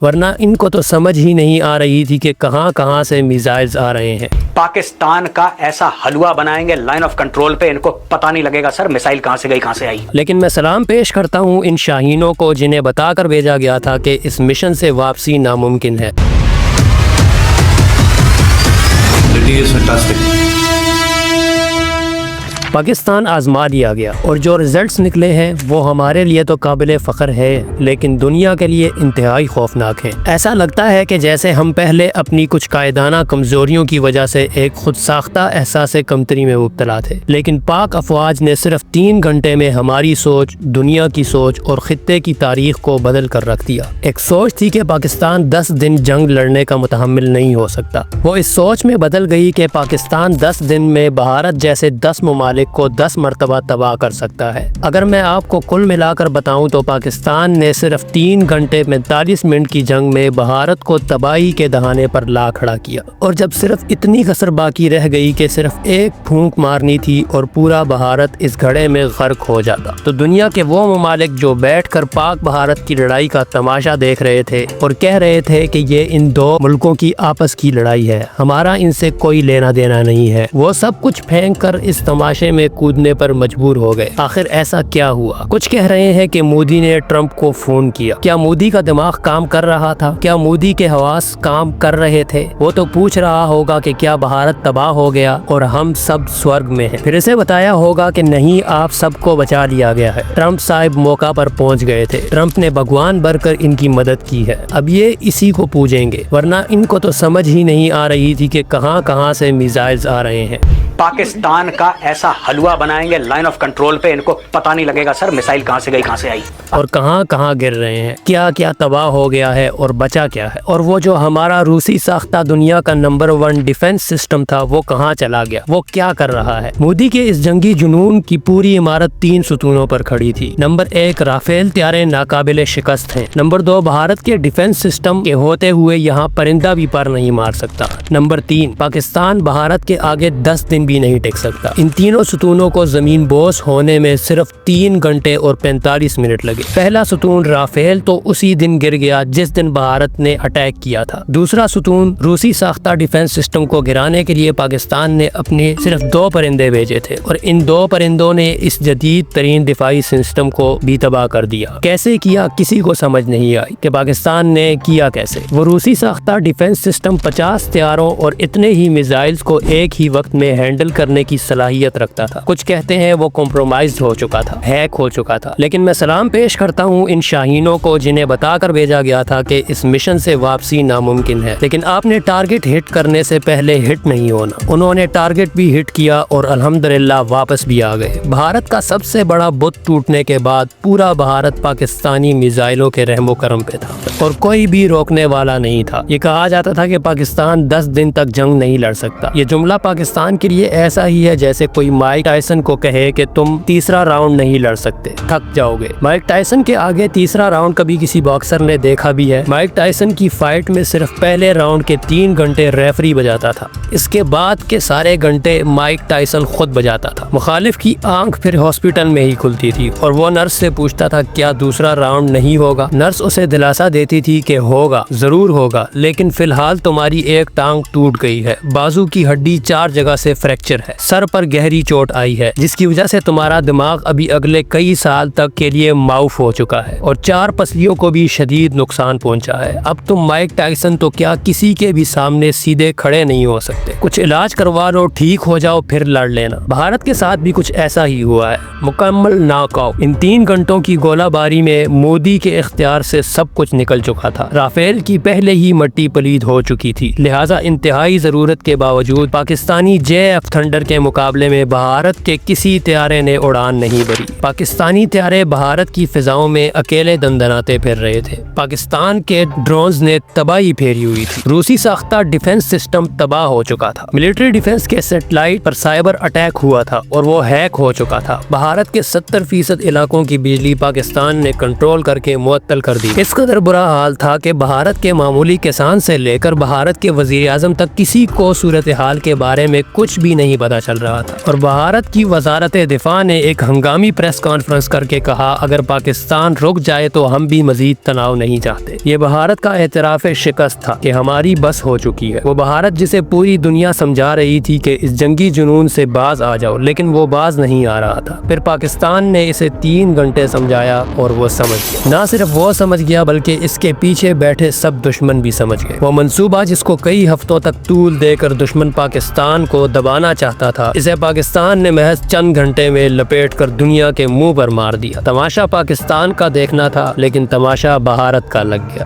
ورنہ ان کو تو سمجھ ہی نہیں آ رہی تھی کہ کہاں کہاں سے میزائلز آ رہے ہیں۔ پاکستان کا ایسا حلوہ بنائیں گے لائن آف کنٹرول پہ، ان کو پتہ نہیں لگے گا سر میسائل کہاں سے گئی کہاں سے آئی۔ لیکن میں سلام پیش کرتا ہوں ان شاہینوں کو جنہیں بتا کر بھیجا گیا تھا کہ اس مشن سے واپسی ناممکن ہے۔ پاکستان آزما لیا گیا اور جو ریزلٹس نکلے ہیں وہ ہمارے لیے تو قابل فخر ہے، لیکن دنیا کے لیے انتہائی خوفناک ہے۔ ایسا لگتا ہے کہ جیسے ہم پہلے اپنی کچھ قائدانہ کمزوریوں کی وجہ سے ایک خود ساختہ احساس کمتری میں مبتلا تھے، لیکن پاک افواج نے صرف 3 گھنٹے میں ہماری سوچ، دنیا کی سوچ اور خطے کی تاریخ کو بدل کر رکھ دیا۔ ایک سوچ تھی کہ پاکستان 10 دن جنگ لڑنے کا متحمل نہیں ہو سکتا، وہ اس سوچ میں بدل گئی کہ پاکستان 10 دن میں بھارت جیسے 10 ممالک کو 10 مرتبہ تباہ کر سکتا ہے۔ اگر میں آپ کو کل ملا کر بتاؤں تو پاکستان نے صرف 3 گھنٹے 45 منٹ کی جنگ میں بھارت کو تباہی کے دہانے پر لا کھڑا کیا، اور جب صرف اتنی کسر باقی رہ گئی کہ صرف ایک پھونک مارنی تھی اور پورا بھارت اس گھڑے میں غرق ہو جاتا، تو دنیا کے وہ ممالک جو بیٹھ کر پاک بھارت کی لڑائی کا تماشا دیکھ رہے تھے اور کہہ رہے تھے کہ یہ ان 2 ملکوں کی آپس کی لڑائی ہے، ہمارا ان سے کوئی لینا دینا نہیں ہے، وہ سب کچھ پھینک کر اس تماشے میں کودنے پر مجبور ہو گئے۔ آخر ایسا کیا ہوا؟ کچھ کہہ رہے ہیں کہ مودی نے ٹرمپ کو فون کیا۔ کیا مودی کا دماغ کام کر رہا تھا؟ کیا مودی کے حواس کام کر رہے تھے؟ وہ تو پوچھ رہا ہوگا کہ کیا بھارت تباہ ہو گیا اور ہم سب سورگ میں ہیں؟ پھر اسے بتایا ہوگا کہ نہیں، آپ سب کو بچا لیا گیا ہے، ٹرمپ صاحب موقع پر پہنچ گئے تھے، ٹرمپ نے بھگوان بن کر ان کی مدد کی ہے، اب یہ اسی کو پوجیں گے، ورنہ ان کو تو سمجھ ہی نہیں آ رہی تھی کہ کہاں کہاں سے میزائلز آ رہے ہیں۔ پاکستان کا ایسا حلوہ بنائیں گے لائن آف کنٹرول پہ، ان کو پتہ نہیں لگے گا سر میسائل کہاں سے گئی کہاں سے آئی، اور کہاں کہاں گر رہے ہیں، کیا کیا تباہ ہو گیا ہے اور بچا کیا ہے، اور وہ جو ہمارا روسی ساختہ دنیا کا نمبر 1 ڈیفنس سسٹم تھا وہ کہاں چلا گیا، وہ کیا کر رہا ہے۔ مودی کے اس جنگی جنون کی پوری عمارت 3 ستونوں پر کھڑی تھی۔ نمبر 1، رافیل طیارے ناقابل شکست ہیں۔ نمبر 2، بھارت کے ڈیفنس سسٹم کے ہوتے ہوئے یہاں پرندہ بھی پر نہیں مار سکتا۔ نمبر 3، پاکستان بھارت کے آگے 10 دن بھی نہیں ٹک سکتا۔ ان تینوں ستونوں کو زمین بوس ہونے میں صرف 3 گھنٹے اور 45 منٹ لگے۔ پہلا ستون رافیل تو اسی دن گر گیا جس دن بھارت نے اٹیک کیا تھا۔ دوسرا ستون روسی ساختہ ڈیفنس سسٹم کو گرانے کے لیے پاکستان نے اپنے صرف 2 پرندے بھیجے تھے، اور ان 2 پرندوں نے اس جدید ترین دفاعی سسٹم کو بھی تباہ کر دیا۔ کیسے کیا کسی کو سمجھ نہیں آئی کہ پاکستان نے کیا کیسے۔ وہ روسی ساختہ ڈیفنس سسٹم 50 طیاروں اور اتنے ہی میزائلز کو ایک ہی وقت میں ہینڈل کرنے کی صلاحیت رکھتا تھا۔ کچھ کہتے ہیں وہ کمپرومائزڈ ہو چکا تھا، ہیک ہو چکا تھا، لیکن میں سلام پیش کرتا ہوں ان شاہینوں کو جنہیں بتا کر بھیجا گیا تھا کہ اس مشن سے واپسی ناممکن ہے، لیکن آپ نے ٹارگٹ ہٹ کرنے سے پہلے ہٹ نہیں ہونا۔ انہوں نے ٹارگٹ بھی ہٹ کیا اور الحمدللہ واپس بھی آ گئے۔ بھارت کا سب سے بڑا بت ٹوٹنے کے بعد پورا بھارت پاکستانی میزائلوں کے رحم و کرم پہ تھا اور کوئی بھی روکنے والا نہیں تھا۔ یہ کہا جاتا تھا کہ پاکستان 10 دن تک جنگ نہیں لڑ سکتا۔ یہ جملہ پاکستان کے لیے ایسا ہی ہے جیسے کوئی مائک ٹائسن کو کہے کہ تم تیسرا راؤنڈ نہیں لڑ سکتے، تھک جاؤ گے۔ مائک ٹائسن کے آگے تیسرا راؤنڈ کبھی کسی باکسر نے دیکھا بھی ہے؟ مائک ٹائسن کی فائٹ میں صرف پہلے راؤنڈ کے 3 گھنٹے ریفری بجاتا تھا، اس کے بعد کے سارے گھنٹے مائک ٹائسن خود بجاتا تھا۔ مخالف کی آنکھ پھر ہاسپٹل میں ہی کھلتی تھی اور وہ نرس سے پوچھتا تھا کیا دوسرا راؤنڈ نہیں ہوگا؟ نرس اسے دلاسا دیتی تھی کہ ہوگا، ضرور ہوگا، لیکن فی الحال تمہاری ایک ٹانگ ٹوٹ گئی ہے، بازو کی ہڈی 4 جگہ سے فریکچر ہے، سر پر گہری چوٹ آئی ہے جس کی وجہ سے تمہارا دماغ ابھی اگلے کئی سال تک کے لیے معاف ہو چکا ہے، اور 4 پسلیوں کو بھی شدید نقصان پہنچا ہے۔ اب تم مائک ٹائسن تو کیا کسی کے بھی سامنے سیدھے کھڑے نہیں ہو سکتے، کچھ علاج کروا لو، ٹھیک ہو جاؤ، پھر لڑ لینا۔ بھارت کے ساتھ بھی کچھ ایسا ہی ہوا ہے، مکمل ناک آؤٹ۔ ان 3 گھنٹوں کی گولہ باری میں مودی کے اختیار سے سب کچھ نکل چکا تھا۔ رافیل کی پہلے ہی مٹی پلید ہو چکی تھی، لہٰذا انتہائی ضرورت کے باوجود پاکستانی JF تھنڈر کے مقابلے میں بھارت کے کسی طیارے نے اڑان نہیں بھری۔ پاکستانی طیارے بھارت کی فضاؤں میں اکیلے دندناتے پھر رہے تھے۔ پاکستان کے ڈرونز نے تباہی پھیری ہوئی تھی۔ روسی ساختہ ڈیفنس سسٹم تباہ ہو چکا تھا۔ ملٹری ڈیفنس کے سیٹلائٹ پر سائبر اٹیک ہوا تھا اور وہ ہیک ہو چکا تھا۔ بھارت کے 70% علاقوں کی بجلی پاکستان نے کنٹرول کر کے معطل کر دی۔ اس قدر برا حال تھا کہ بھارت کے معمولی کسان سے لے کر بھارت کے وزیر اعظم تک کسی کو صورتحال کے بارے میں کچھ بھی نہیں پتا چل رہا تھا۔ اور بھارت کی وزارت دفاع نے ایک ہنگامی پریس کانفرنس کر کے کہا اگر پاکستان رک جائے تو ہم بھی مزید تناؤ نہیں چاہتے۔ یہ بھارت کا اعتراف شکست تھا کہ ہماری بس ہو چکی ہے۔ وہ بھارت جسے پوری دنیا سمجھا رہی تھی کہ اس جنگی جنون سے باز آ جاؤ، لیکن وہ باز نہیں آ رہا تھا۔ پھر پاکستان نے اسے 3 گھنٹے سمجھایا اور وہ سمجھ گیا۔ نہ صرف وہ سمجھ گیا بلکہ اس کے پیچھے بیٹھے سب دشمن بھی سمجھ گئے۔ وہ منصوبہ جس کو کئی ہفتوں تک طول دے کر دشمن پاکستان کو دبانا چاہتا تھا، اسے پاکستان نے محض چند گھنٹے میں لپیٹ کر دنیا کے منہ پر مار دیا۔ تماشا پاکستان کا دیکھنا تھا لیکن تماشا بھارت کا لگ گیا۔